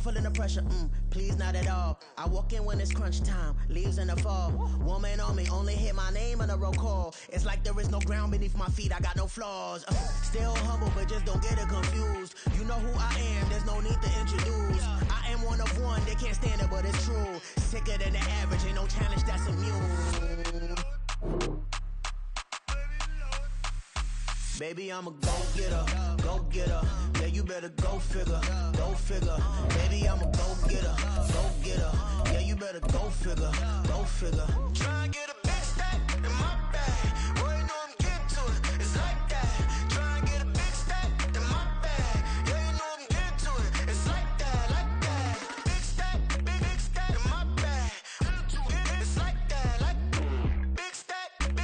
feeling the pressure, please not at all. I walk in when it's crunch time, leaves in the fall. Woman on me, only hit my name on a roll call. It's like there is no ground beneath my feet, I got no flaws. Still humble, but just don't get it confused. You know who I am, there's no need to introduce. I am one of one, they can't stand it, but it's true. Sicker than the average, ain't no challenge that's immune. Baby, I'm a go-getter, go-getter. Yeah, you better go figure, go figure. Baby, I'm a go-getter, go-getter. Yeah, you better go figure, go figure. Try and get a big stack in my bag. Boy, you know I'm getting to it, it's like that. Try and get a big stack in my bag. Yeah, you know I'm getting to it, it's like that, like that. Big stack in my bag. It's like that, like big stack in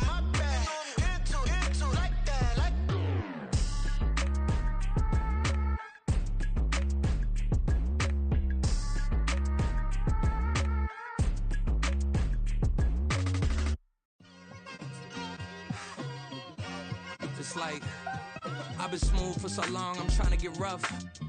my bag. Into like that, like. It's like I've been smooth for so long, I'm trying to get rough.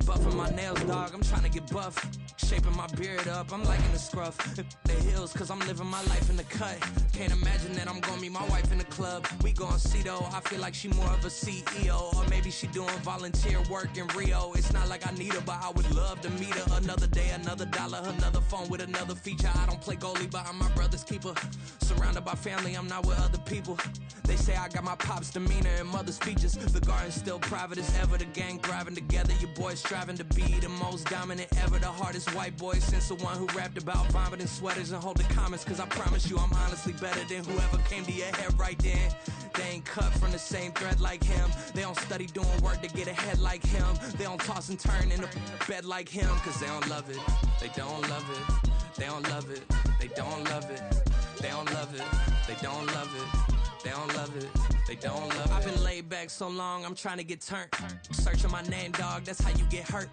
Buffing my nails, dog, I'm trying to get buff. Shaping my beard up, I'm liking the scruff. The heels, cause I'm living my life in the cut. Can't imagine that I'm gonna meet my wife in the club. We gon' see though, I feel like she more of a CEO. Or maybe she doing volunteer work in Rio. It's not like I need her, but I would love to meet her. Another day, another dollar, another phone with another feature. I don't play goalie, but I'm my brother's keeper. Surrounded by family, I'm not with other people. They say I got my pop's demeanor and mother's features. The garden's still private as ever, the gang thriving together. Your boys striving to be the most dominant ever. The hardest white boy since the one who rapped about vomiting sweaters and holding comments. Cause I promise you I'm honestly better than whoever came to your head right then. They ain't cut from the same thread like him. They don't study doing work to get ahead like him. They don't toss and turn in the bed like him. Cause they don't love it, they don't love it. They don't love it, they don't love it. They don't love it, they don't love it. They don't love it, they don't love it. I've been laid back so long, I'm trying to get turned. Searching my name, dog, that's how you get hurt.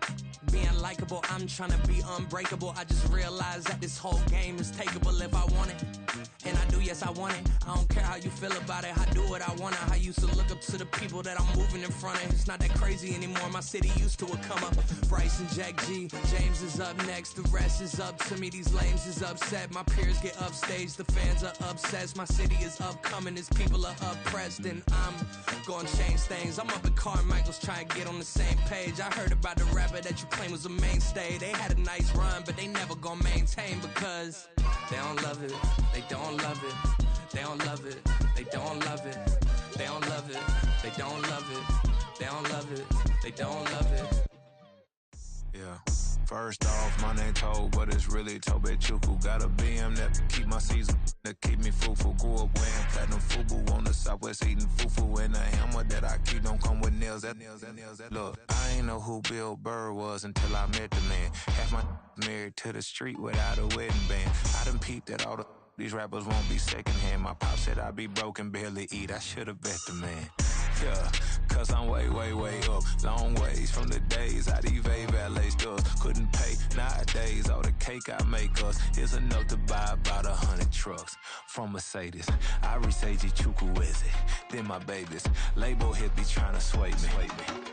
Being likable, I'm trying to be unbreakable. I just realized that this whole game is takeable if I want it. And I do, yes, I want it. I don't care how you feel about it, I do what I want it. I used to look up to the people that I'm moving in front of. It's not that crazy anymore, my city used to a come up. Bryce and Jack G, James is up next. The rest is up to me, these lames is upset. My peers get upstaged, the fans are obsessed. My city is upcoming, its people are oppressed. And I'm gonna change things. I'm up at Carmichael's trying to get on the same page. I heard about the rapper that you claim was a mainstay. They had a nice run, but they never gonna maintain because they don't love it, they don't love it, they don't love it, they don't love it, they don't love it, they don't love it, they don't love it, they don't love it. Yeah. First off, my name Toad, but it's really Tobe Chuku. Got a BM that keep my season, that keep me fruitful. Grew up wearing platinum FUBU on the southwest eating fufu. And a hammer that I keep don't come with nails. Look, I ain't know who Bill Burr was until I met the man. Half my married to the street without a wedding band. I done peeped that all these rappers won't be secondhand. My pop said I'd be broke and barely eat. I should've bet the man. Yeah, cause I'm way up, long ways from the days I eBay valet stores couldn't pay. Nowadays, all the cake I make us is enough to buy about 100 trucks from Mercedes. I resage Chukwueze, then my babies. Label hit be trying to sway me,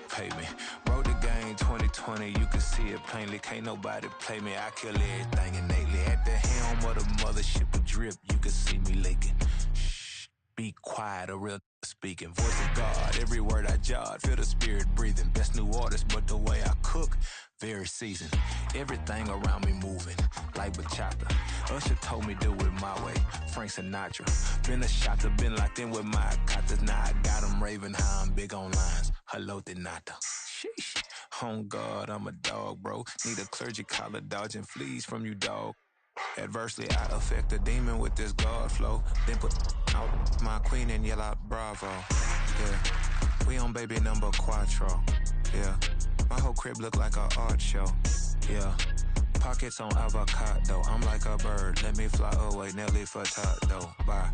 pay me. Wrote the game 2020, you can see it plainly. Can't nobody play me, I kill everything innately. At the helm of the mothership with drip, you can see me leaking. Shh, be quiet, a real speaking. Voice of God, every word I jot, feel the spirit breathing. Best new artist, but the way I cook, very seasoned. Everything around me moving, like bachata. Usher told me do it my way, Frank Sinatra. Been a shotter, been locked in with my katas. Now I got them raving how I'm big on lines. Hello, Denata. Sheesh. On God, I'm a dog, bro. Need a clergy collar, dodging fleas from you, dog. Adversely, I affect the demon with this God flow. Then put out my queen and yell out bravo. Yeah, we on baby number quattro. Yeah, my whole crib look like a art show. Yeah, pockets on avocado. I'm like a bird, let me fly away. Nelly Furtado, bye.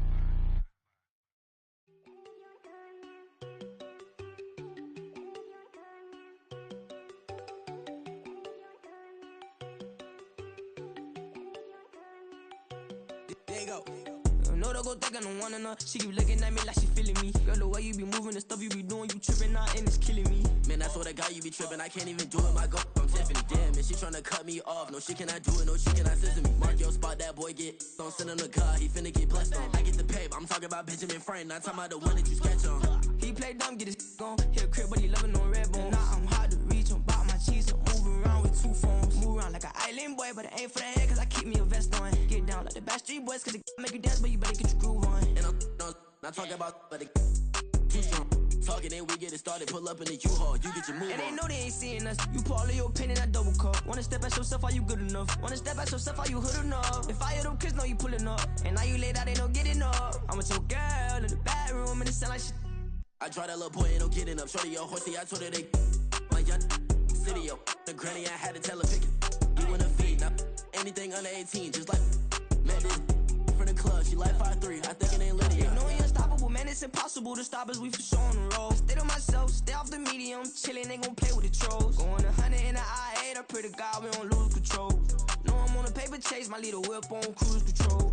There you go. No told her go think I don't want enough. She keep looking at me like she feeling me. Girl, the way you be moving, the stuff you be doing, you tripping out and it's killing me. Man, I swear to God, you be tripping. I can't even do it. My girl from Tiffany. Damn, and she tryna cut me off. No, she cannot do it. No, she cannot scissor me. Mark your spot, that boy get on. Send him to God. He finna get blessed on. I get the paper. I'm talking about Benjamin Franklin. Not talking about the one that you sketch on. He play dumb, get his on. Hit a crib, but he loving on red bone. Now I'm hard to reach. I'm about my cheese. I'm moving around with 2 phones. Move around like an island boy, but it ain't for the head, cause I keep me a vest on. Get down like the Backstreet Boys, cause it make you dance, but you better get your groove on. And I'm not talking about, but it too strong. Talking and we get it started, pull up in the U-Haul, you get your move on. And they know they ain't seeing us. You pull all of your pen in that double cup. Wanna step at yourself, are you good enough? Wanna step at yourself, are you hood enough? If I hear them kids, know you pulling up. And now you laid out, they don't get enough. I'm with your girl in the bedroom, and it sound like shit. I draw that little boy, ain't no getting up. Shorty, your horsey, I told her they my young city, yo. The granny, I had to tell her pick it. You in the feed, now anything under 18, just like met this from the club. She like 5'3", I think it ain't Lydia. You know you're unstoppable, man, it's impossible to stop us, we for sure on the road. Stay to myself, stay off the medium, chillin', they gon' play with the trolls. Going 100 in the I-8, I pray to God we don't lose control. Know I'm on a paper chase, my leader whip on cruise control.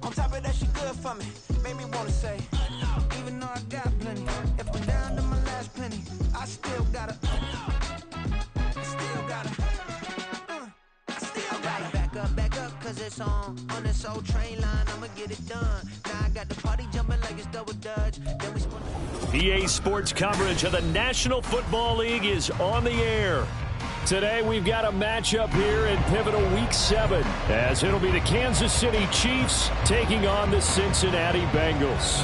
On top of that, she good for me. Made me wanna say, even though I got plenty, if I'm down to my last penny, I still gotta back up, cause it's on this old train line, I'ma get it done. Now I got the party jumping like it's double dutch. Then we EA Sports coverage of the National Football League is on the air. Today we've got a matchup here in pivotal Week 7, as it'll be the Kansas City Chiefs taking on the Cincinnati Bengals.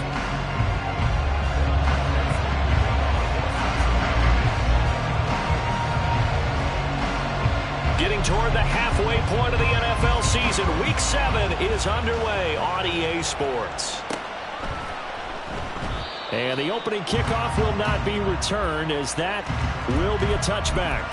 Getting toward the halfway point of the NFL season, Week 7 is underway on EA Sports. And the opening kickoff will not be returned, as that will be a touchback.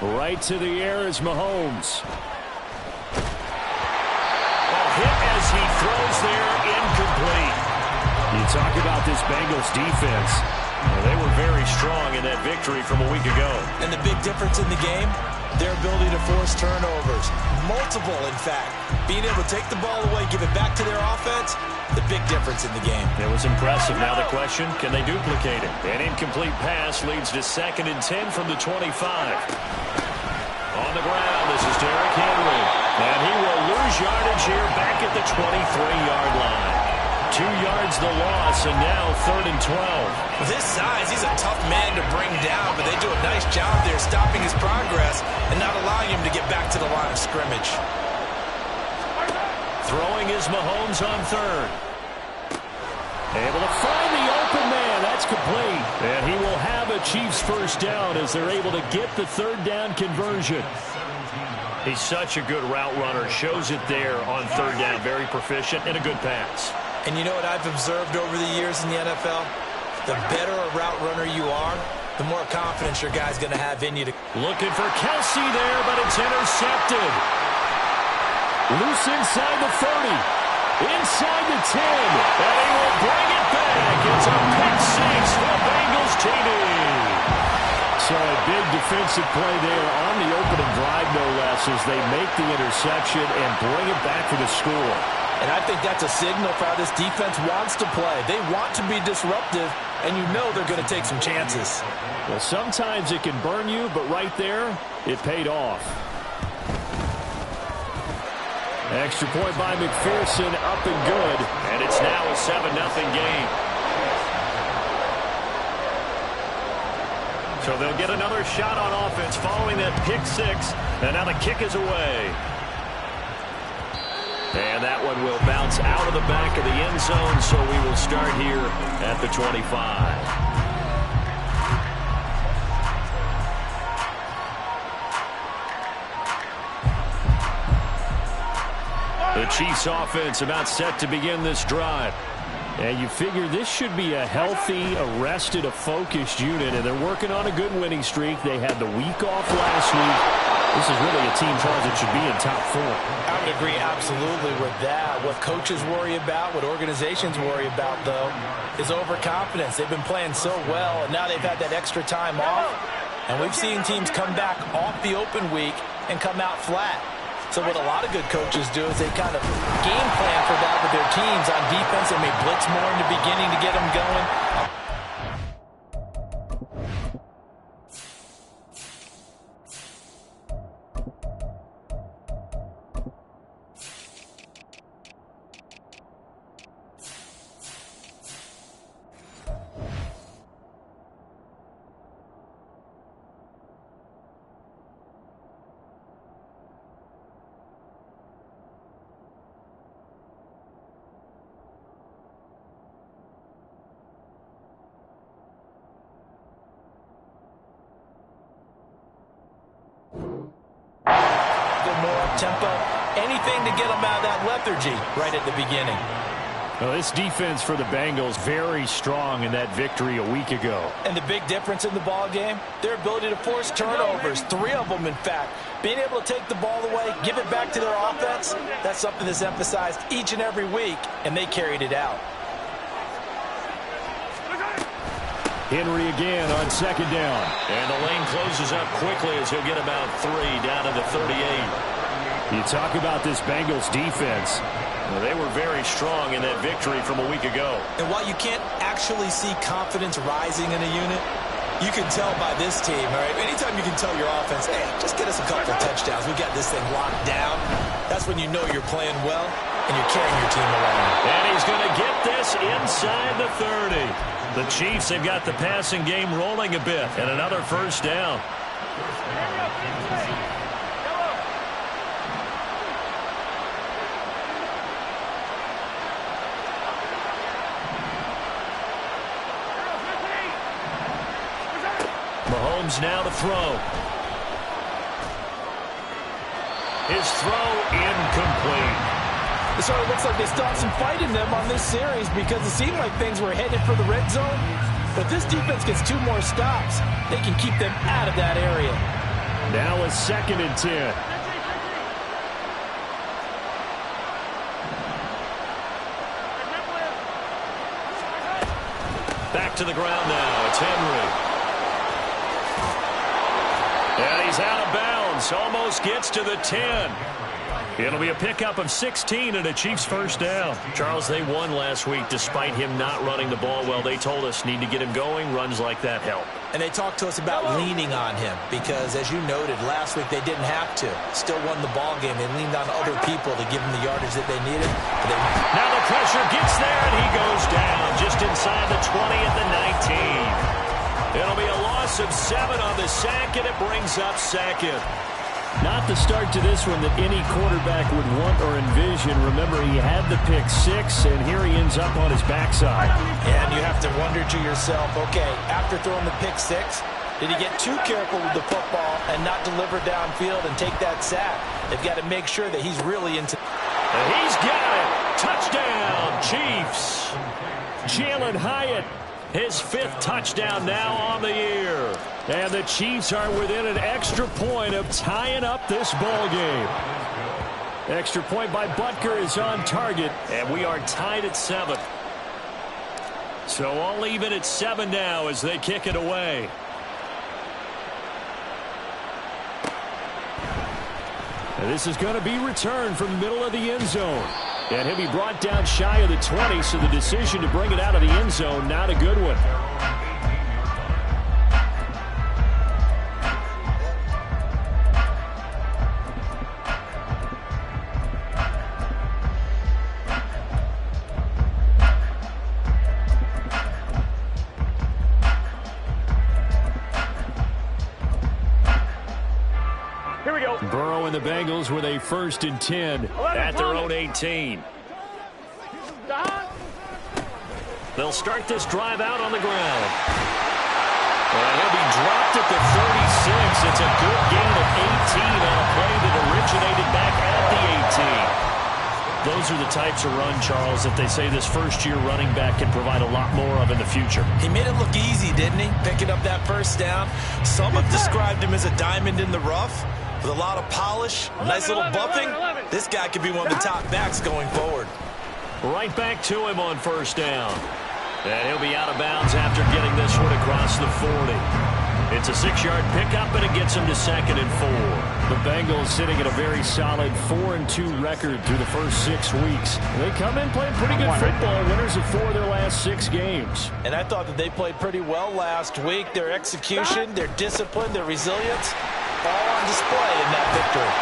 Right to the air is Mahomes. A hit as he throws there, incomplete. You talk about this Bengals defense. Well, they were very strong in that victory from a week ago. And the big difference in the game, their ability to force turnovers. Multiple, in fact. Being able to take the ball away, give it back to their offense, the big difference in the game. It was impressive. Now the question, can they duplicate it? An incomplete pass leads to 2nd and 10 from the 25. On the ground, this is Derrick Henry. And he will lose yardage here back at the 23-yard line. 2 yards the loss, and now 3rd and 12. With his size, he's a tough man to bring down, but they do a nice job there stopping his progress and not allowing him to get back to the line of scrimmage. Throwing is Mahomes on 3rd. Able to find the open man. That's complete. And he will have a Chiefs first down as they're able to get the 3rd down conversion. He's such a good route runner. Shows it there on 3rd down. Very proficient and a good pass. And you know what I've observed over the years in the NFL? The better a route runner you are, the more confidence your guy's going to have in you. Looking for Kelsey there, but it's intercepted. Loose inside the 30. Inside the 10, and he will bring it back. It's a pick 6 for Bengals TD. So a big defensive play there on the opening drive, no less, as they make the interception and bring it back for the score. And I think that's a signal for how this defense wants to play. They want to be disruptive, and you know they're going to take some chances. Well, sometimes it can burn you, but right there, it paid off. Extra point by McPherson, up and good, and it's now a 7-0 game. So they'll get another shot on offense following that pick six. And now the kick is away. And that one will bounce out of the back of the end zone, so we will start here at the 25. The Chiefs offense about set to begin this drive. And you figure this should be a healthy, arrested, a focused unit, and they're working on a good winning streak. They had the week off last week. This is really a team, Charles, that should be in top 4. I would agree absolutely with that. What coaches worry about, what organizations worry about, though, is overconfidence. They've been playing so well, and now they've had that extra time off. And we've seen teams come back off the open week and come out flat. So what a lot of good coaches do is they kind of game plan for that with their teams on defense. They may blitz more in the beginning to get them going. Tempo, anything to get them out of that lethargy right at the beginning. Well, this defense for the Bengals very strong in that victory a week ago. And the big difference in the ball game, their ability to force turnovers, 3 of them in fact. Being able to take the ball away, give it back to their offense, that's something that's emphasized each and every week, and they carried it out. Henry again on second down. And the lane closes up quickly as he'll get about 3 down to the 38. You talk about this Bengals defense. Well, they were very strong in that victory from a week ago. And while you can't actually see confidence rising in a unit, you can tell by this team, all right? Anytime you can tell your offense, hey, just get us a couple touchdowns. We got this thing locked down. That's when you know you're playing well and you're carrying your team along. And he's going to get this inside the 30. The Chiefs have got the passing game rolling a bit. And another first down. Mahomes now to throw. His throw incomplete. It sort of looks like they still have some fight in them on this series because it seemed like things were headed for the red zone. But if this defense gets 2 more stops, they can keep them out of that area. Now a 2nd and 10. Back to the ground now. It's Henry. And he's out of bounds. Almost gets to the 10. It'll be a pickup of 16 and a Chiefs first down. Charles, they won last week despite him not running the ball well. They told us need to get him going. Runs like that help. And they talked to us about leaning on him because, as you noted, last week they didn't have to. Still won the ball game. They leaned on other people to give them the yardage that they needed. Now the pressure gets there, and he goes down just inside the 20 at the 19. It'll be a loss of 7 on the sack, and it brings up 2nd. Not the start to this one that any quarterback would want or envision. Remember, he had the pick 6, and here he ends up on his backside. And you have to wonder to yourself, okay, after throwing the pick 6, did he get too careful with the football and not deliver downfield and take that sack? They've got to make sure that he's really into... And he's got it. Touchdown, Chiefs. Jalen Hyatt. His 5th touchdown now on the year. And the Chiefs are within an extra point of tying up this ball game. Extra point by Butker is on target, and we are tied at 7. So all even at 7 now as they kick it away. And this is going to be returned from the middle of the end zone. And he'll be brought down shy of the 20, so the decision to bring it out of the end zone, not a good one. Burrow and the Bengals with a 1st and 10 at their own 18. They'll start this drive out on the ground. And he'll be dropped at the 36. It's a good gain of 18 on a play that originated back at the 18. Those are the types of run, Charles, that they say this first-year running back can provide a lot more of in the future. He made it look easy, didn't he? Picking up that first down. Some have described him as a diamond in the rough with a lot of polish, nice little bumping. This guy could be one of the top backs going forward. Right back to him on 1st down. And he'll be out of bounds after getting this one across the 40. It's a 6-yard pickup, and it gets him to 2nd and 4. The Bengals sitting at a very solid 4-2 record through the first 6 weeks. They come in playing pretty good football, winners of 4 of their last 6 games. And I thought that they played pretty well last week. Their execution, their discipline, their resilience, all on display in that victory.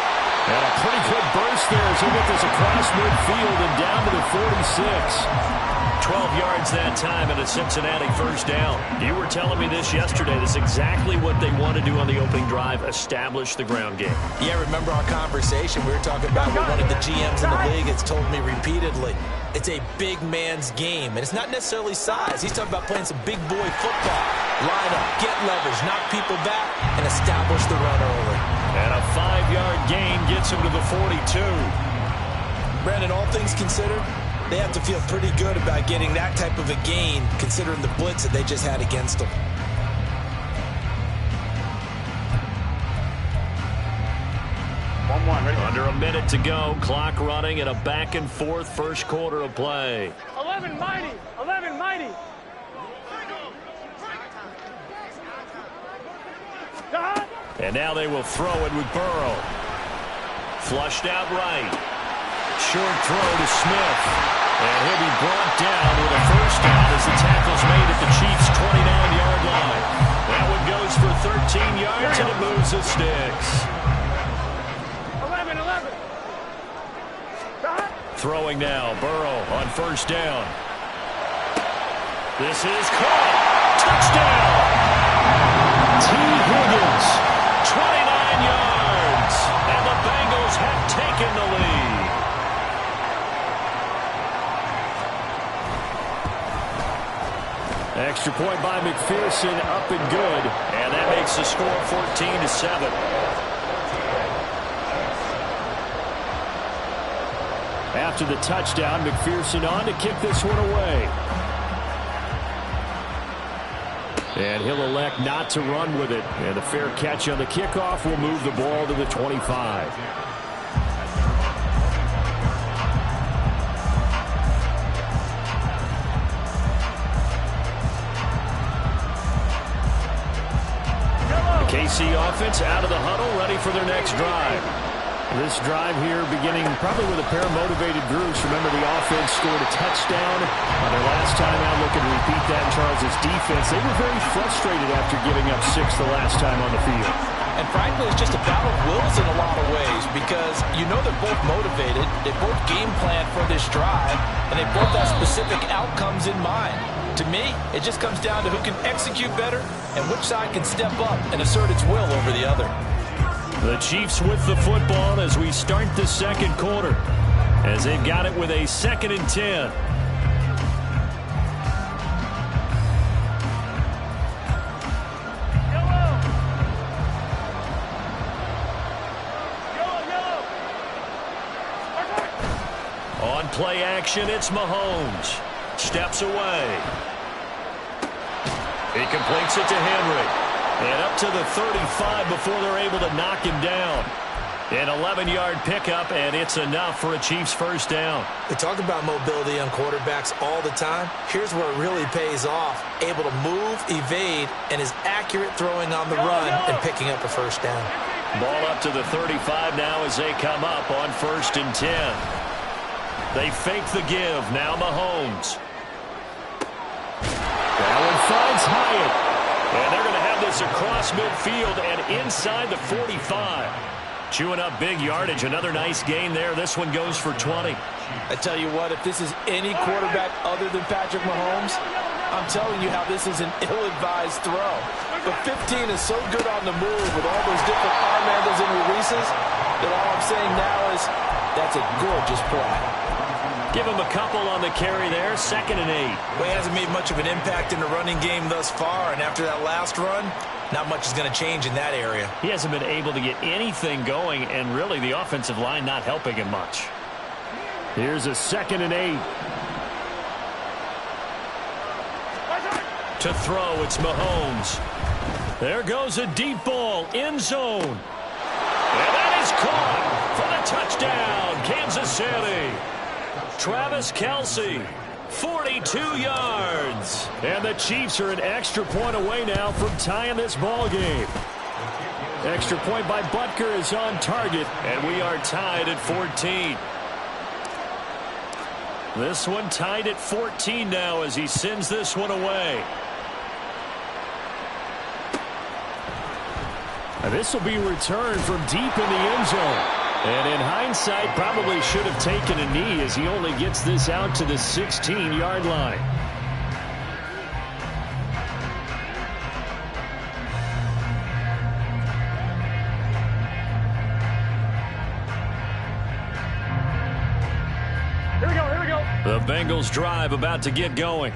And a pretty good burst there as he get this across midfield and down to the 46. 12 yards that time and a Cincinnati 1st down. You were telling me this yesterday. This is exactly what they want to do on the opening drive, establish the ground game. Yeah, remember our conversation? We were talking about what one of the GMs in the league has told me repeatedly. It's a big man's game, and it's not necessarily size. He's talking about playing some big boy football. Line up, get leverage, knock people back, and establish the run early. And a 5-yard gain gets him to the 42. Brandon, all things considered, they have to feel pretty good about getting that type of a gain, considering the blitz that they just had against them. Under a minute to go, clock running, and a back-and-forth first quarter of play. 11 mighty, 11 mighty. And now they will throw it with Burrow. Flushed out right. Short throw to Smith. And he'll be brought down with a 1st down as the tackle's made at the Chiefs' 29-yard line. That one goes for 13 yards, and it moves the sticks. 11. Throwing now, Burrow on 1st down. This is caught. Touchdown! T. Higgins, 29 yards, and the Bengals have taken the lead. Extra point by McPherson, up and good, and that makes the score 14-7. After the touchdown, McPherson on to kick this one away. And he'll elect not to run with it. And a fair catch on the kickoff will move the ball to the 25. The KC offense out of the huddle, ready for their next drive. This drive here beginning probably with a pair of motivated groups. Remember, the offense scored a touchdown on their last time out. Looking to repeat that in Charles' defense. They were very frustrated after giving up 6 the last time on the field. And frankly, it's just a battle of wills in a lot of ways because you know they're both motivated. They both game plan for this drive, and they both have specific outcomes in mind. To me, it just comes down to who can execute better and which side can step up and assert its will over the other. The Chiefs with the football as we start the second quarter, as they've got it with a 2nd and 10. On play action, it's Mahomes. Steps away. He completes it to Henry. And up to the 35 before they're able to knock him down. An 11-yard pickup, and it's enough for a Chiefs 1st down. We talk about mobility on quarterbacks all the time. Here's where it really pays off. Able to move, evade, and is accurate throwing on the run and picking up a 1st down. Ball up to the 35 now as they come up on 1st and 10. They fake the give. Now Mahomes. That one finds Hyatt. And they're going to have this across midfield and inside the 45. Chewing up big yardage. Another nice gain there. This one goes for 20. I tell you what, if this is any quarterback other than Patrick Mahomes, I'm telling you how this is an ill-advised throw. But 15 is so good on the move with all those different arm angles and releases that all I'm saying now is that's a gorgeous play. Give him a couple on the carry there, 2nd and 8. Well, he hasn't made much of an impact in the running game thus far, and after that last run, not much is going to change in that area. He hasn't been able to get anything going, and really the offensive line not helping him much. Here's a 2nd and 8. To throw, it's Mahomes. There goes a deep ball, end zone. And that is caught for the touchdown, Kansas City. Travis Kelce, 42 yards. And the Chiefs are an extra point away now from tying this ball game. Extra point by Butker is on target, and we are tied at 14. This one tied at 14 now as he sends this one away. And this will be returned from deep in the end zone. And in hindsight, probably should have taken a knee as he only gets this out to the 16-yard line. Here we go. The Bengals drive about to get going.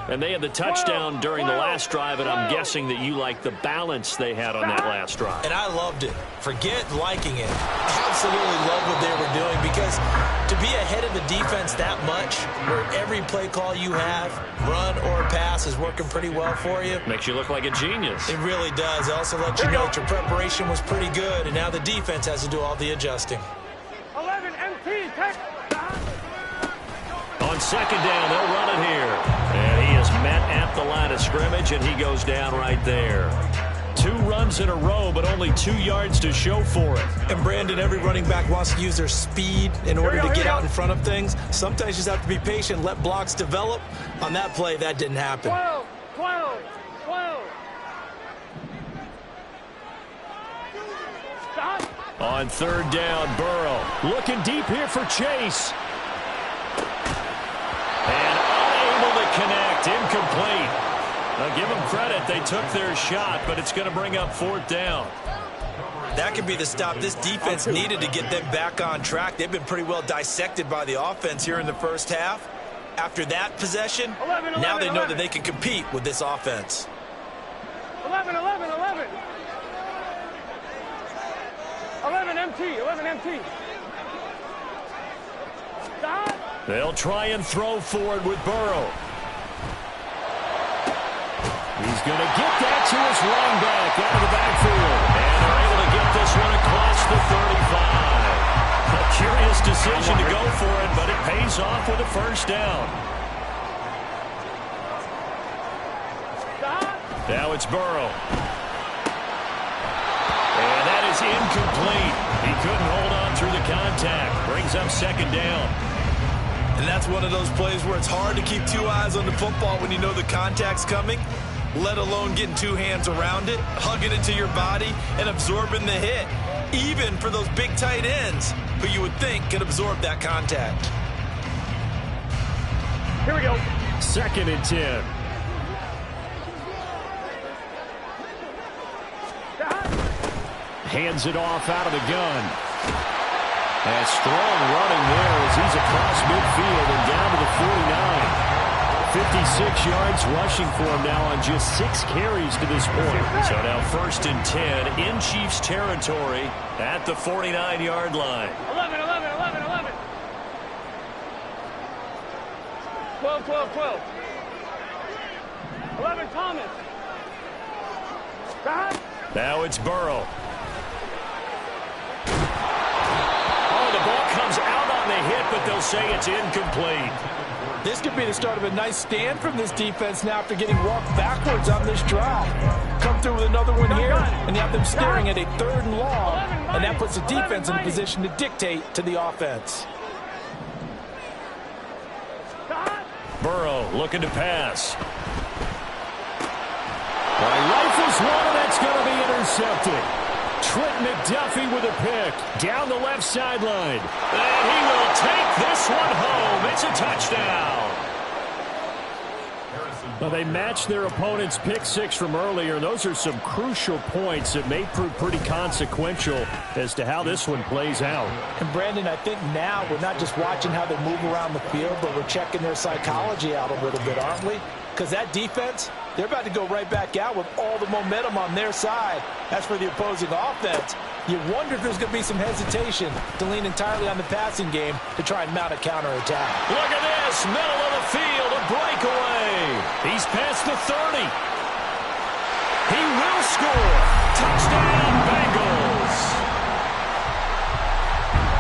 And they had the touchdown during the last drive, and I'm guessing that you like the balance they had on that last drive. And I loved it. Forget liking it. Absolutely love what they were doing, because to be ahead of the defense that much, where every play call you have, run or pass, is working pretty well for you. Makes you look like a genius. It really does. It also lets you know that your preparation was pretty good, and now the defense has to do all the adjusting. 11 MT, take. On 2nd down, they'll run it here. And he is met at the line of scrimmage, and he goes down right there. 2 runs in a row, but only 2 yards to show for it. And Brandon, every running back wants to use their speed in order to get out in front of things. Sometimes you just have to be patient, let blocks develop. On that play, that didn't happen. 12. Stop. On 3rd down, Burrow looking deep here for Chase. And unable to connect, incomplete. Now give them credit, they took their shot, but it's going to bring up 4th down. That could be the stop this defense needed to get them back on track. They've been pretty well dissected by the offense here in the first half. After that possession, now they know that they can compete with this offense. 11 MT. Stop. They'll try and throw forward with Burrow. He's going to get that to his running back out of the backfield. And they're able to get this one across the 35. A curious decision to go for it, but it pays off with a 1st down. Now it's Burrow. And that is incomplete. He couldn't hold on through the contact. Brings up 2nd down. And that's one of those plays where it's hard to keep 2 eyes on the football when you know the contact's coming, let alone getting 2 hands around it, hugging it to your body, and absorbing the hit, even for those big tight ends who you would think could absorb that contact. Here we go. 2nd and 10. Hands it off out of the gun. A strong running there as he's across midfield and down to the 49. 56 yards rushing for him now on just 6 carries to this point. So now 1st and 10 in Chiefs territory at the 49-yard line. 11. 12. 11 Thomas. Stop. Now it's Burrow. The ball comes out on the hit, but they'll say it's incomplete. This could be the start of a nice stand from this defense now after getting walked backwards on this drive. Come through with another one here, and you have them staring at a 3rd and long, and that puts the defense in a position to dictate to the offense. Burrow looking to pass. Rifles one, and that's going to be intercepted. Trent McDuffie with a pick down the left sideline. And he will take this one home. It's a touchdown. Well, they matched their opponent's pick six from earlier. Those are some crucial points that may prove pretty consequential as to how this one plays out. And, Brandon, I think now we're not just watching how they move around the field, but we're checking their psychology out a little bit, aren't we? Because that defense, they're about to go right back out with all the momentum on their side. As for the opposing offense, you wonder if there's going to be some hesitation to lean entirely on the passing game to try and mount a counterattack. Look at this, middle of the field, a breakaway. He's past the 30. He will score. Touchdown, Bengals.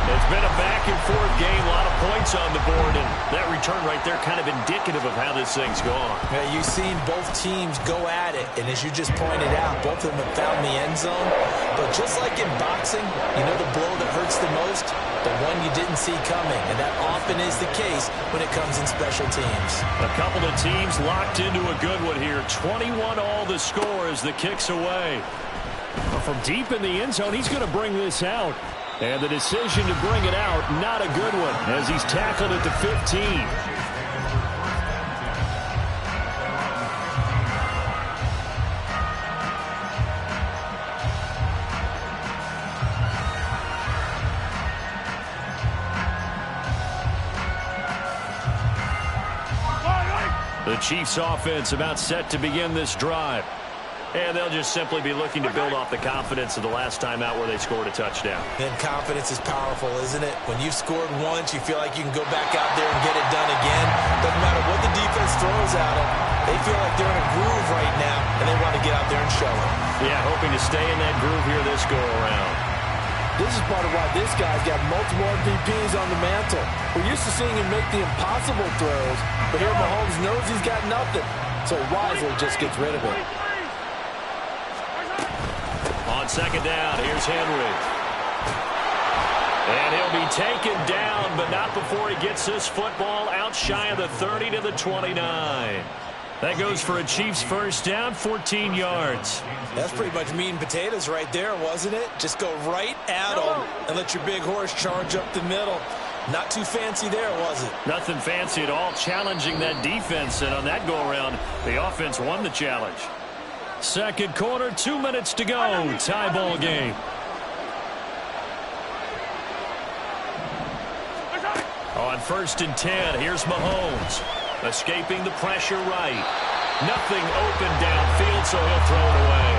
It's been a back-and-forth game, a lot of points on the board, and that return right there kind of indicative of how this thing's gone. Yeah, you've seen both teams go at it, and as you just pointed out, both of them have found the end zone. But just like in boxing, you know the blow that hurts the most? The one you didn't see coming, and that often is the case when it comes in special teams. A couple of teams locked into a good one here. 21-all the score as the kick's away. From deep in the end zone, he's going to bring this out. And the decision to bring it out, not a good one, as he's tackled at the 15. The Chiefs offense about set to begin this drive. And they'll just simply be looking to build off the confidence of the last time out where they scored a touchdown. And confidence is powerful, isn't it? When you've scored once, you feel like you can go back out there and get it done again. Doesn't matter what the defense throws at them. They feel like they're in a groove right now, and they want to get out there and show it. Yeah, hoping to stay in that groove here this go-around. This is part of why this guy's got multiple MVPs on the mantle. We're used to seeing him make the impossible throws, but here Mahomes knows he's got nothing, so wisely just gets rid of it. On second down, here's Henry. And he'll be taken down, but not before he gets this football out shy of the 30 to the 29. That goes for a Chiefs first down, 14 yards. That's pretty much meat and potatoes right there, wasn't it? Just go right at them and let your big horse charge up the middle. Not too fancy there, was it? Nothing fancy at all, challenging that defense, and on that go-around, the offense won the challenge. Second quarter, 2 minutes to go. Tie ball game. On first and 10, here's Mahomes. Escaping the pressure right. Nothing open downfield, so he'll throw it away.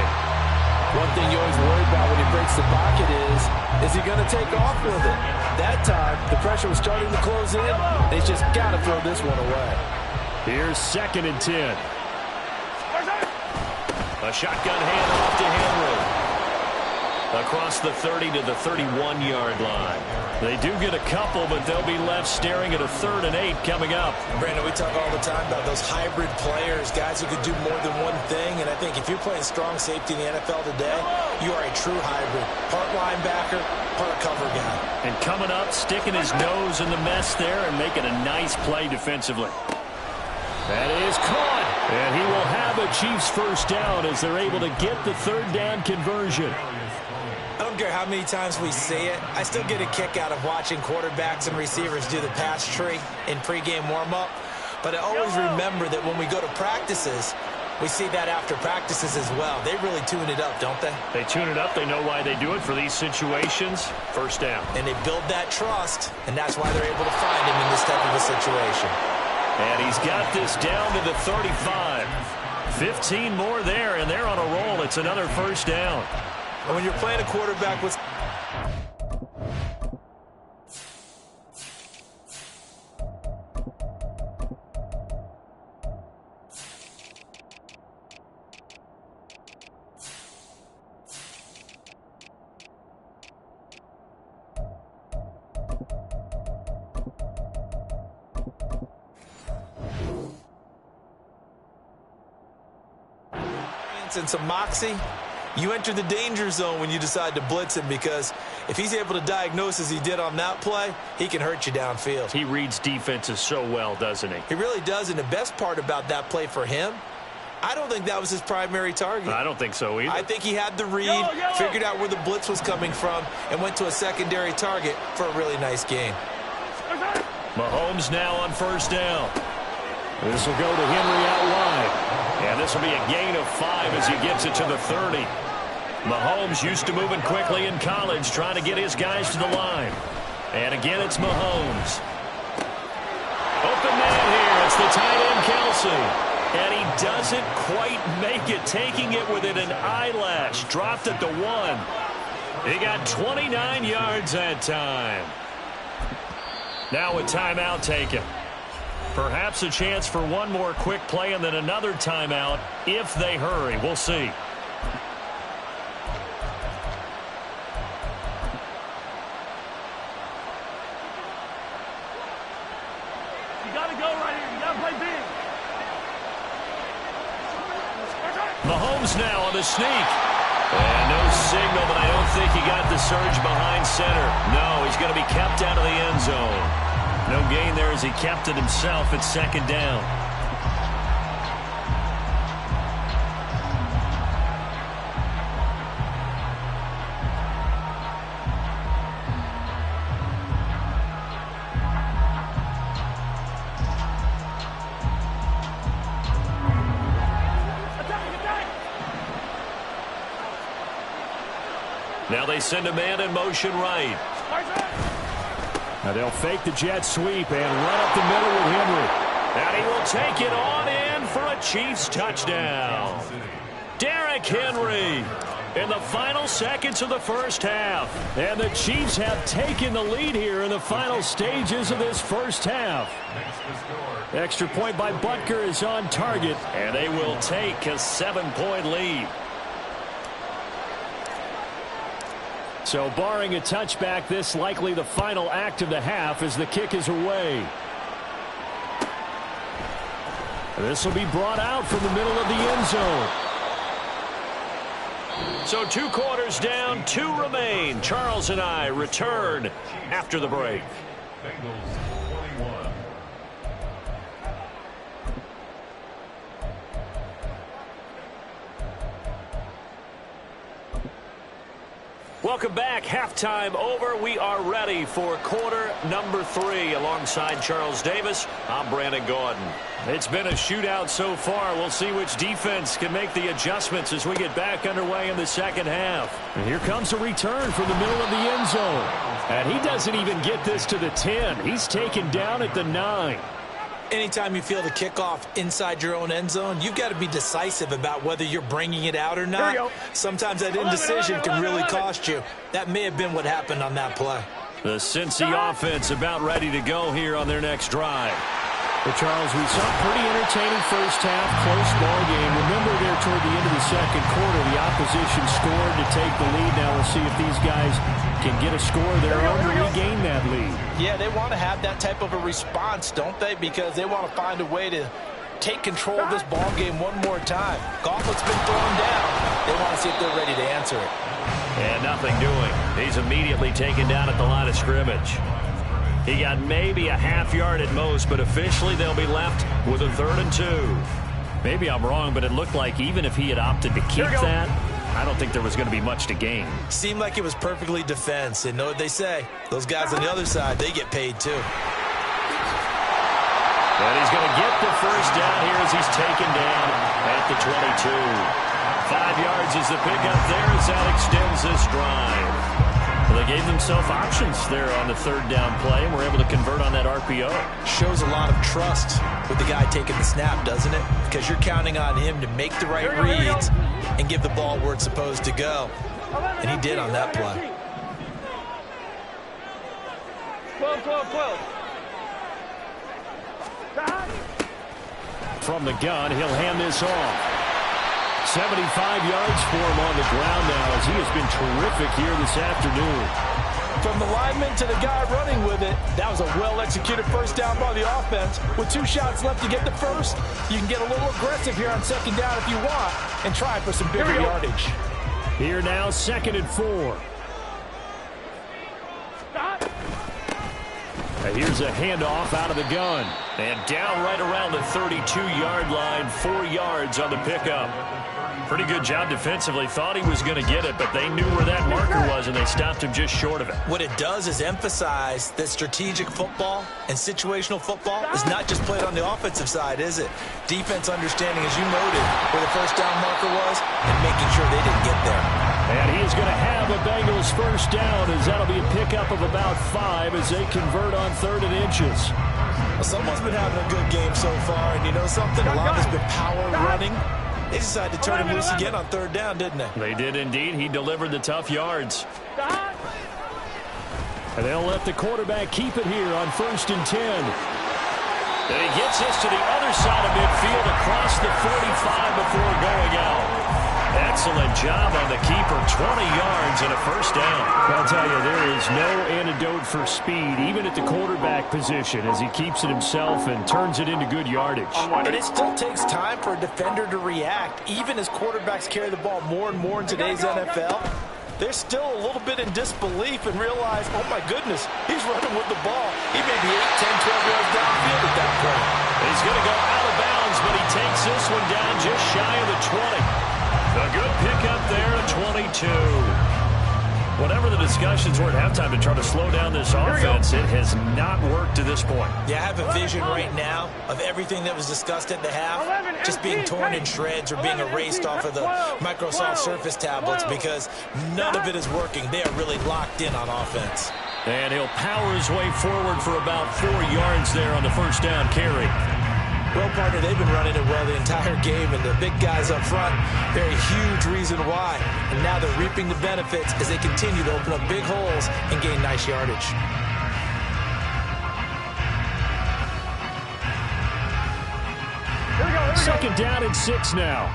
One thing you always worry about when he breaks the pocket is he going to take off with it? That time, the pressure was starting to close in, and he's just got to throw this one away. Here's second and 10. A shotgun handoff to Henry. Across the 30 to the 31-yard line. They do get a couple, but they'll be left staring at a 3rd and 8 coming up. Brandon, we talk all the time about those hybrid players, guys who could do more than one thing. And I think if you're playing strong safety in the NFL today, you are a true hybrid. Part linebacker, part cover guy. And coming up, sticking his nose in the mess there and making a nice play defensively. That is caught. And he will have a Chiefs first down as they're able to get the 3rd down conversion. I don't care how many times we say it, I still get a kick out of watching quarterbacks and receivers do the pass tree in pregame warm-up. But I always remember that when we go to practices, we see that after practices as well. They really tune it up, don't they? They tune it up. They know why they do it for these situations. First down. And they build that trust, and that's why they're able to find him in this type of a situation. And he's got this down to the 35. 15 more there, and they're on a roll. It's another first down. And when you're playing a quarterback with... and some moxie, you enter the danger zone when you decide to blitz him, because if he's able to diagnose as he did on that play, he can hurt you downfield. He reads defenses so well, doesn't he? He really does, and the best part about that play for him, I don't think that was his primary target. I don't think so either. I think he had the read, figured out where the blitz was coming from, and went to a secondary target for a really nice gain. Mahomes now on first down. This will go to Henry out wide. And this will be a gain of 5 as he gets it to the 30. Mahomes used to moving quickly in college, trying to get his guys to the line. And again, it's Mahomes. Open man here. It's the tight end, Kelsey. And he doesn't quite make it, taking it within an eyelash. Dropped at the 1. He got 29 yards that time. Now a timeout taken. Perhaps a chance for one more quick play and then another timeout if they hurry. We'll see. You got to go right here. You got to play big. Mahomes now on the sneak. And no signal, but I don't think he got the surge behind center. No, he's going to be kept out of the end zone. No gain there as he kept it himself at second down. Now they send a man in motion right. Now they'll fake the jet sweep and run up the middle with Henry. And he will take it on in for a Chiefs touchdown. Derrick Henry in the final seconds of the first half. And the Chiefs have taken the lead here in the final stages of this first half. Extra point by Butker is on target, and they will take a 7-point lead. So barring a touchback, this likely the final act of the half as the kick is away. This will be brought out from the middle of the end zone. So 2 quarters down, 2 remain. Charles and I return after the break. Bengals 21. Welcome back. Halftime over. We are ready for quarter number 3. Alongside Charles Davis, I'm Brandon Gordon. It's been a shootout so far. We'll see which defense can make the adjustments as we get back underway in the second half. And here comes a return from the middle of the end zone. And he doesn't even get this to the 10. He's taken down at the 9. Anytime you feel the kickoff inside your own end zone, you've got to be decisive about whether you're bringing it out or not. Sometimes that indecision can really cost you. That may have been what happened on that play. The Cincy offense about ready to go here on their next drive. Well, Charles, we saw a pretty entertaining first half, close ball game. Remember there toward the end of the second quarter, the opposition scored to take the lead. Now we'll see if these guys can get a score of their own to regain that lead. Yeah, they want to have that type of a response, don't they? Because they want to find a way to take control of this ball game one more time. Gauntlet's been thrown down. They want to see if they're ready to answer it. And nothing doing. He's immediately taken down at the line of scrimmage. He got maybe a half yard at most, but officially they'll be left with a 3rd and 2. Maybe I'm wrong, but it looked like even if he had opted to keep that, I don't think there was going to be much to gain. Seemed like it was perfectly defense. And know what they say? Those guys on the other side, they get paid too. And he's going to get the first down here as he's taken down at the 22. 5 yards is the pickup there as that extends this drive. Well, they gave themselves options there on the 3rd down play and were able to convert on that RPO. Shows a lot of trust with the guy taking the snap, doesn't it? Because you're counting on him to make the right reads and give the ball where it's supposed to go. And he did on that play. 12, 12, 12. From the gun, he'll hand this off. 75 yards for him on the ground now as he has been terrific here this afternoon. From the lineman to the guy running with it, that was a well-executed first down by the offense. With 2 shots left to get the first, you can get a little aggressive here on second down if you want and try for some bigger yardage. Here now, 2nd and 4. And here's a handoff out of the gun. And down right around the 32-yard line, 4 yards on the pickup. Pretty good job defensively. Thought he was going to get it, but they knew where that marker was, and they stopped him just short of it. What it does is emphasize that strategic football and situational football is not just played on the offensive side, is it? Defense understanding, as you noted, where the first down marker was and making sure they didn't get there. And he is going to have a Bengals first down, as that'll be a pickup of about 5 as they convert on 3rd and inches. Well, someone's been having a good game so far, and you know something? A lot has been power running. They decided to turn him loose again on 3rd down, didn't they? They did indeed. He delivered the tough yards. And they'll let the quarterback keep it here on 1st and 10. And he gets this to the other side of midfield across the 45 before going out. Excellent job on the keeper. 20 yards and a first down. I'll tell you, there is no antidote for speed, even at the quarterback position, as he keeps it himself and turns it into good yardage. And it still takes time for a defender to react. Even as quarterbacks carry the ball more and more in today's NFL, they're still a little bit in disbelief and realize, oh my goodness, he's running with the ball. He may be 8, 10, 12 yards downfield at that point. He's going to go out of bounds, but he takes this one down just shy of the 20. A good pickup there at 22. Whatever the discussions were at halftime to try to slow down this offense, it has not worked to this point. Yeah, I have a vision right now of everything that was discussed at the half just being torn in shreds or being erased off of the Microsoft Surface tablets because none of it is working. They are really locked in on offense. And he'll power his way forward for about 4 yards there on the first down carry. Well, partner, they've been running it well the entire game, and the big guys up front, they're a huge reason why. And now they're reaping the benefits as they continue to open up big holes and gain nice yardage. Second down and 6 now.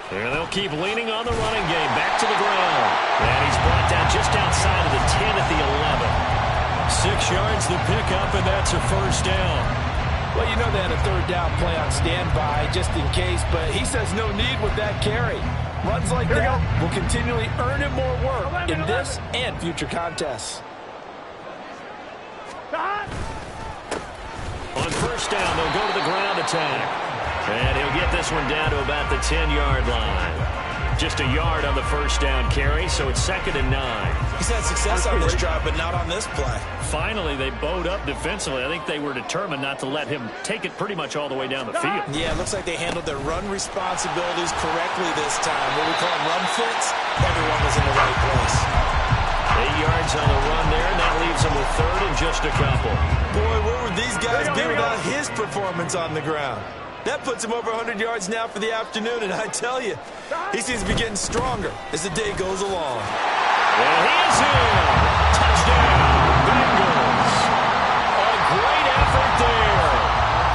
And they'll keep leaning on the running game. Back to the ground. And he's brought down just outside of the 10 at the 11. 6 yards the pickup, and that's a first down. Well, you know they had a 3rd down play on standby just in case, but he says no need with that carry. Runs like that will continually earn him more work in this and future contests. On first down, they'll go to the ground attack. And he'll get this one down to about the 10-yard line. Just a yard on the first down carry, so it's 2nd and 9. He's had success on this drive, but not on this play. Finally, they bowed up defensively. I think they were determined not to let him take it pretty much all the way down the field. Yeah, it looks like they handled their run responsibilities correctly this time. What we call run fits, everyone was in the right place. 8 yards on the run there, and that leaves them with 3rd and just a couple. Boy, where would these guys be without his performance on the ground? That puts him over 100 yards now for the afternoon, and I tell you, he seems to be getting stronger as the day goes along. And he's in. Touchdown, Bengals. A great effort there.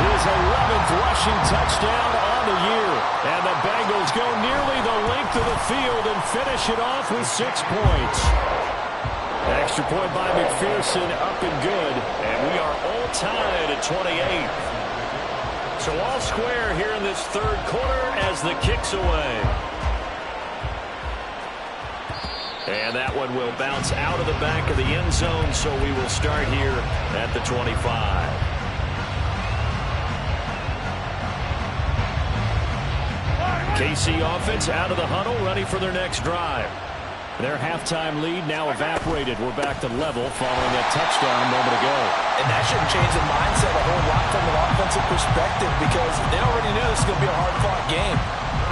His 11th rushing touchdown on the year. And the Bengals go nearly the length of the field and finish it off with 6 points. Extra point by McPherson, up and good. And we are all tied at 28. So all square here in this 3rd quarter as the kick's away. And that one will bounce out of the back of the end zone, so we will start here at the 25. KC offense out of the huddle, ready for their next drive. Their halftime lead now evaporated. We're back to level following that touchdown a moment ago. And that shouldn't change the mindset a whole lot from an offensive perspective because they already knew this is going to be a hard-fought game.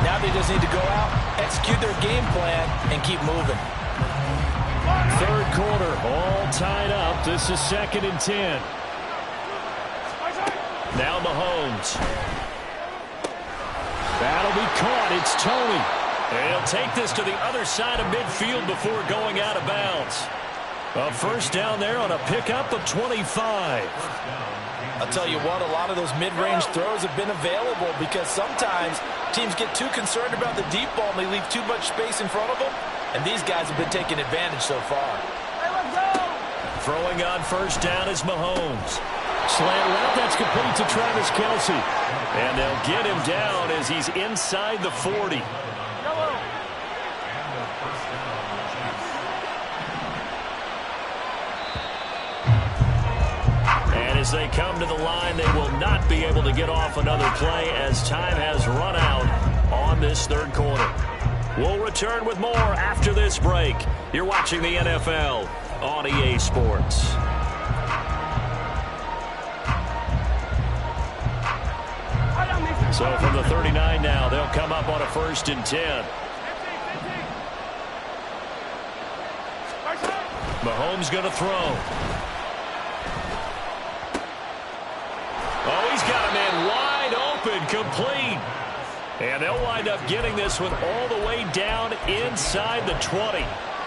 Now they just need to go out, execute their game plan, and keep moving. 3rd quarter, all tied up. This is 2nd and 10. Now Mahomes. That'll be caught. It's Tony. And he'll take this to the other side of midfield before going out of bounds. A first down there on a pickup of 25. I'll tell you what, a lot of those mid-range throws have been available because sometimes teams get too concerned about the deep ball and they leave too much space in front of them. And these guys have been taking advantage so far. Throwing on first down is Mahomes. Slant route, that's complete to Travis Kelce. And they'll get him down as he's inside the 40. As they come to the line, they will not be able to get off another play as time has run out on this third quarter. We'll return with more after this break. You're watching the NFL on EA Sports. So from the 39 now, they'll come up on a 1st and 10. Mahomes going to throw. Oh, he's got a man wide open, complete. And they'll wind up getting this one all the way down inside the 20.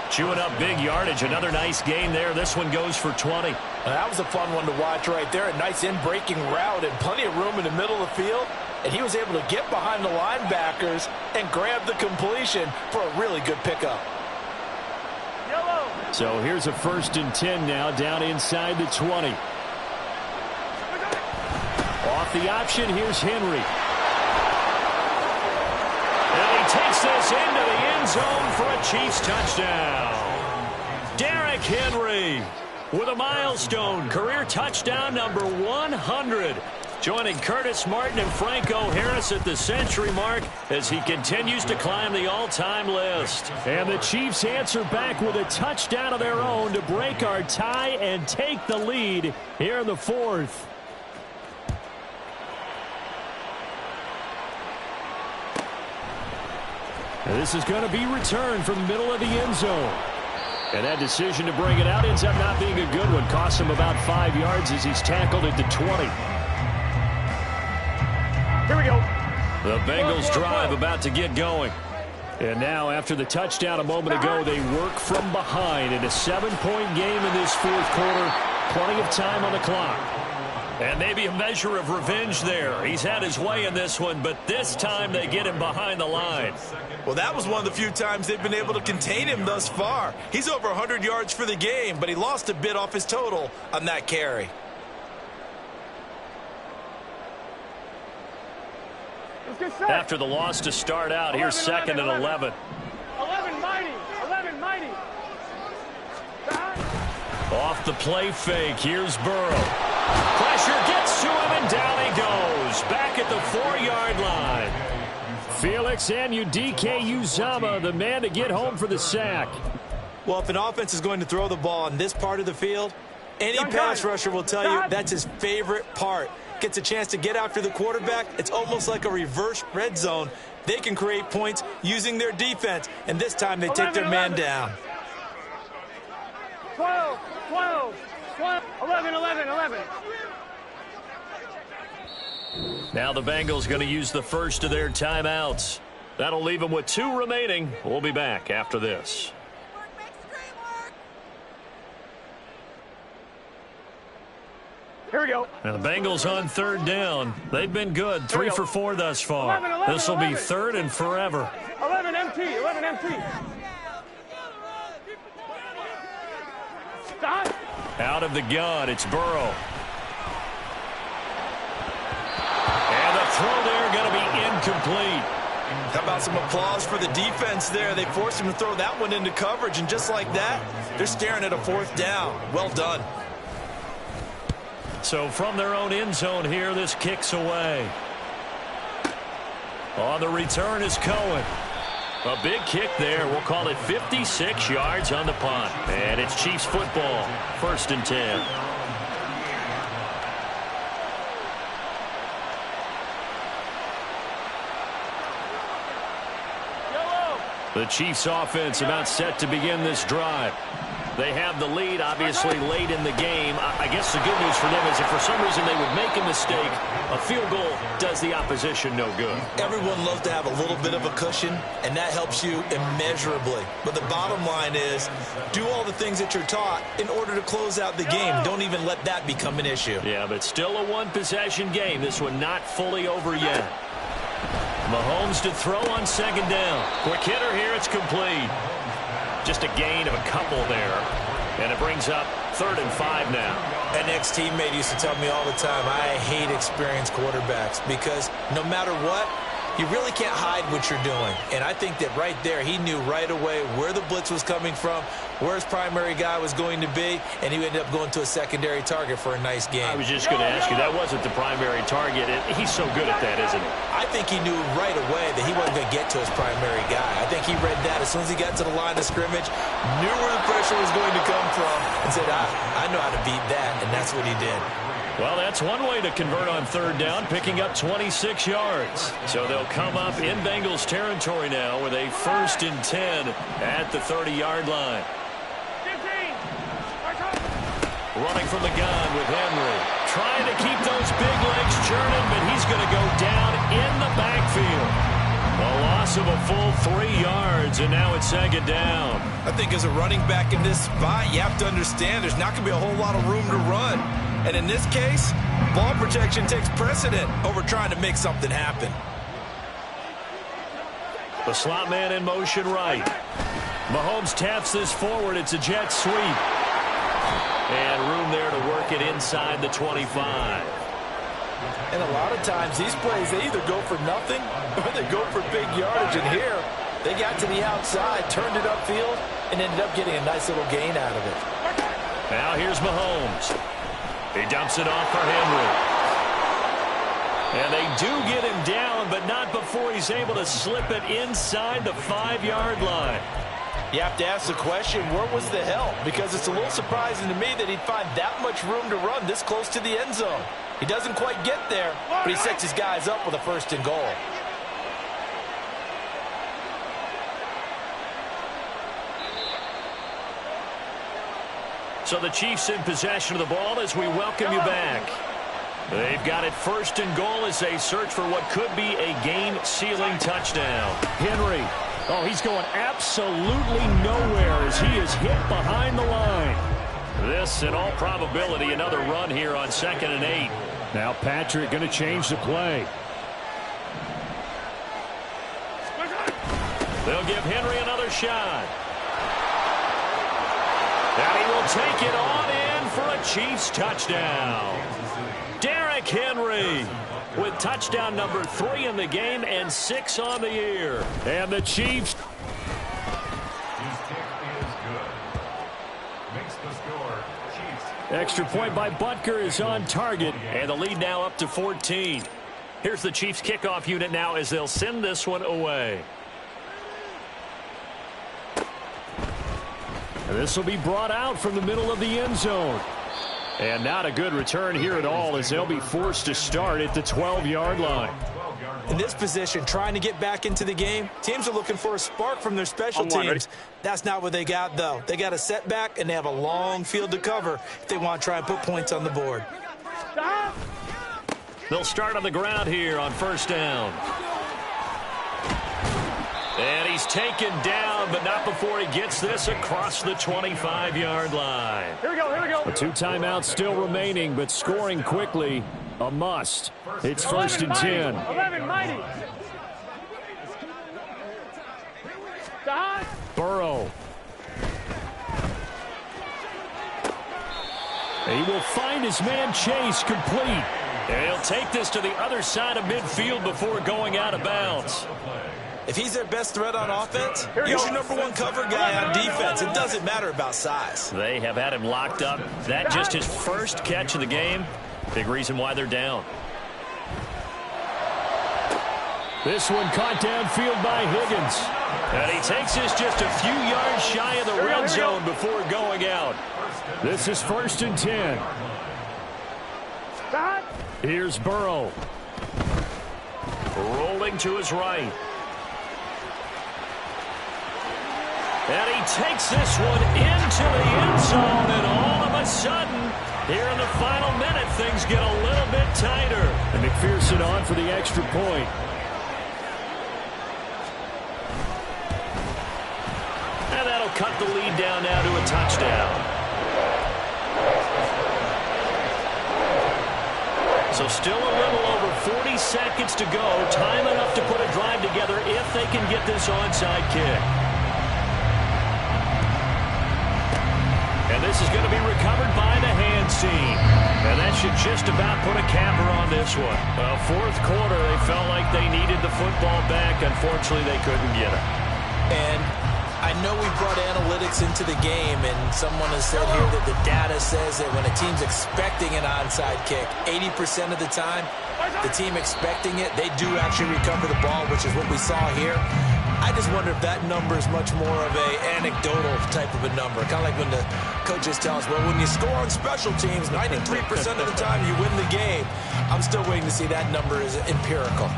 Chewing up big yardage. Another nice gain there. This one goes for 20. That was a fun one to watch right there. A nice in-breaking route and plenty of room in the middle of the field. And he was able to get behind the linebackers and grab the completion for a really good pickup. So here's a 1st and 10 now, down inside the 20. Off the option, here's Henry. And he takes this into the end zone for a Chiefs touchdown. Derrick Henry with a milestone, career touchdown number 100. Joining Curtis Martin and Franco Harris at the century mark as he continues to climb the all-time list. And the Chiefs answer back with a touchdown of their own to break our tie and take the lead here in the 4th. And this is going to be returned from the middle of the end zone. And that decision to bring it out ends up not being a good one. Costs him about 5 yards as he's tackled at the 20. Here we go. The Bengals drive about to get going. And now, after the touchdown a moment ago, they work from behind in a 7-point game in this 4th quarter. Plenty of time on the clock. And maybe a measure of revenge there. He's had his way in this one, but this time they get him behind the line. Well, that was one of the few times they've been able to contain him thus far. He's over 100 yards for the game, but he lost a bit off his total on that carry. After the loss to start out, here's 2nd and 11. 11 mighty. 11 mighty. Off the play fake, here's Burrow. Pressure gets to him, and down he goes. Back at the 4-yard line. Felix Anudike-Uzomah, the man to get home for the sack. Well, if an offense is going to throw the ball in this part of the field, any pass rusher will tell you that's his favorite part. Gets a chance to get after the quarterback. It's almost like a reverse red zone. They can create points using their defense, and this time they take their man down. 12, 12, 12, 11, 11, 11. Now the Bengals going to use the first of their timeouts. That'll leave them with 2 remaining. We'll be back after this. Here we go. Now the Bengals on 3rd down. They've been good. 3 for 4 thus far. 11, this will be 3rd and forever. 11 MT. 11 MT. Stop. Out of the gun, it's Burrow. And the throw there going to be incomplete. How about some applause for the defense there? They forced him to throw that one into coverage, and just like that, they're staring at a 4th down. Well done. So from their own end zone here, this kicks away. On the return is Cohen. A big kick there. We'll call it 56 yards on the punt. And it's Chiefs football. 1st and 10. The Chiefs offense about set to begin this drive. They have the lead, obviously, late in the game. I guess the good news for them is if for some reason they would make a mistake, a field goal does the opposition no good. Everyone loves to have a little bit of a cushion, and that helps you immeasurably. But the bottom line is, do all the things that you're taught in order to close out the game. Don't even let that become an issue. Yeah, but still a one-possession game. This one not fully over yet. Mahomes to throw on 2nd down. Quick hitter here, it's complete. Just a gain of a couple there. And it brings up 3rd and 5 now. An ex-teammate used to tell me all the time, I hate experienced quarterbacks because no matter what, you really can't hide what you're doing. And I think that right there, he knew right away where the blitz was coming from, where his primary guy was going to be, and he ended up going to a secondary target for a nice game. I was just going to ask you, that wasn't the primary target. He's so good at that, isn't he? I think he knew right away that he wasn't going to get to his primary guy. I think he read that as soon as he got to the line of scrimmage, knew where the pressure was going to come from, and said, I know how to beat that, and that's what he did. Well, that's one way to convert on third down, picking up 26 yards. So they'll come up in Bengals territory now with a 1st and 10 at the 30-yard line. 15. Running from the gun with Henry. Trying to keep those big legs churning, but he's going to go down in the backfield. A loss of a full 3 yards, and now it's 2nd down. I think as a running back in this spot, you have to understand there's not going to be a whole lot of room to run. And in this case, ball protection takes precedent over trying to make something happen. The slot man in motion right. Mahomes taps this forward. It's a jet sweep. And room there to work it inside the 25. And a lot of times, these plays, they either go for nothing or they go for big yardage. And here, they got to the outside, turned it upfield, and ended up getting a nice little gain out of it. Now here's Mahomes. He dumps it off for Henry. And they do get him down, but not before he's able to slip it inside the 5-yard line. You have to ask the question, where was the help? Because it's a little surprising to me that he'd find that much room to run this close to the end zone. He doesn't quite get there, but he sets his guys up with a 1st and goal. So the Chiefs in possession of the ball as we welcome you back. They've got it 1st and goal as they search for what could be a game-sealing touchdown. Henry. Oh, he's going absolutely nowhere as he is hit behind the line. This, in all probability, another run here on 2nd and 8. Now Patrick going to change the play. They'll give Henry another shot. And he will take it on in for a Chiefs touchdown. Derrick Henry with touchdown number 3 in the game and 6 on the year. And the Chiefs. Extra point by Butker is on target. And the lead now up to 14. Here's the Chiefs kickoff unit now as they'll send this one away. This will be brought out from the middle of the end zone. And not a good return here at all as they'll be forced to start at the 12-yard line. In this position, trying to get back into the game, teams are looking for a spark from their special teams. That's not what they got, though. They got a setback, and they have a long field to cover if they want to try and put points on the board. They'll start on the ground here on 1st down. And he's taken down, but not before he gets this across the 25-yard line. Here we go, here we go. 2 timeouts still remaining, but scoring quickly, a must. It's 1st and 10. 11, mighty. Burrow. He will find his man Chase complete. And he'll take this to the other side of midfield before going out of bounds. If he's their best threat on offense, he's your number 1 cover guy on defense. It doesn't matter about size. They have had him locked up. That just his first catch of the game. Big reason why they're down. This one caught downfield by Higgins. And he takes this just a few yards shy of the red zone before going out. This is 1st and 10. Here's Burrow. Rolling to his right. And he takes this one into the end zone, and all of a sudden, here in the final minute, things get a little bit tighter. And McPherson on for the extra point. And that'll cut the lead down now to a touchdown. So still a little over 40 seconds to go. Time enough to put a drive together if they can get this onside kick. And this is going to be recovered by the hands team. And that should just about put a capper on this one. Well, 4th quarter, they felt like they needed the football back. Unfortunately, they couldn't get it. And I know we brought analytics into the game, and someone has said here that the data says that when a team's expecting an onside kick, 80% of the time, the team expecting it, they do actually recover the ball, which is what we saw here. I just wonder if that number is much more of a anecdotal type of a number. Kind of like when the coaches tell us, well, when you score on special teams, 93% of the time you win the game. I'm still waiting to see that number is empirical.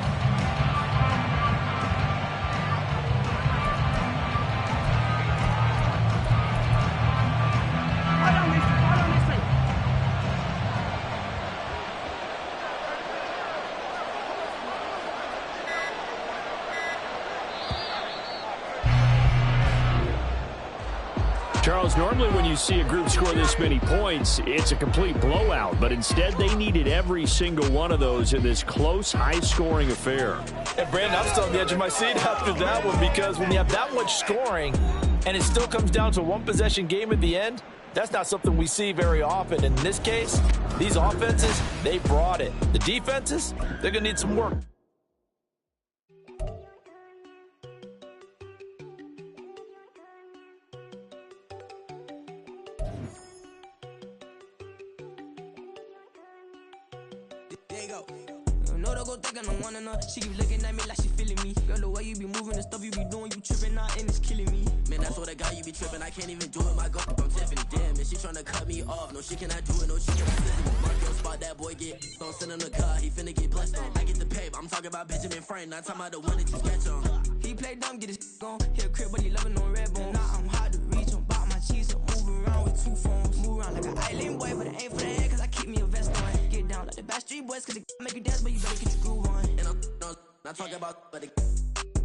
Charles, normally when you see a group score this many points, it's a complete blowout. But instead, they needed every single one of those in this close, high-scoring affair. And, Brandon, I'm still on the edge of my seat after that one, because when you have that much scoring and it still comes down to a one-possession game at the end, that's not something we see very often. In this case, these offenses, they brought it. The defenses, they're going to need some work. She keep looking at me like she feeling me. Girl, the way you be moving and stuff you be doing, you tripping out and it's killing me. Man, that's what I got, you be tripping. I can't even do it, my girl. I'm Tiffany, damn, and she tryna cut me off. No, she cannot do it, no, she cannot listen. Mark your spot, that boy get don't send him the car, he finna get blessed on. I get the pay, but I'm talking about Benjamin Frank, not talking about the one that you sketch on. He play dumb, get his gone. Hit a crib, but he loving on red bone. Nah, I'm hard to reach, I'm bout my cheese, I'm moving around with two phones. Move around like an island boy, but it ain't for the head, cause I keep me a vest on. Get down like the Backstreet Boys, cause it make you dance, but you better get your groove on. And I'm not talking about, but it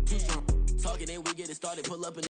too strong. Talking, then we get it started, pull up and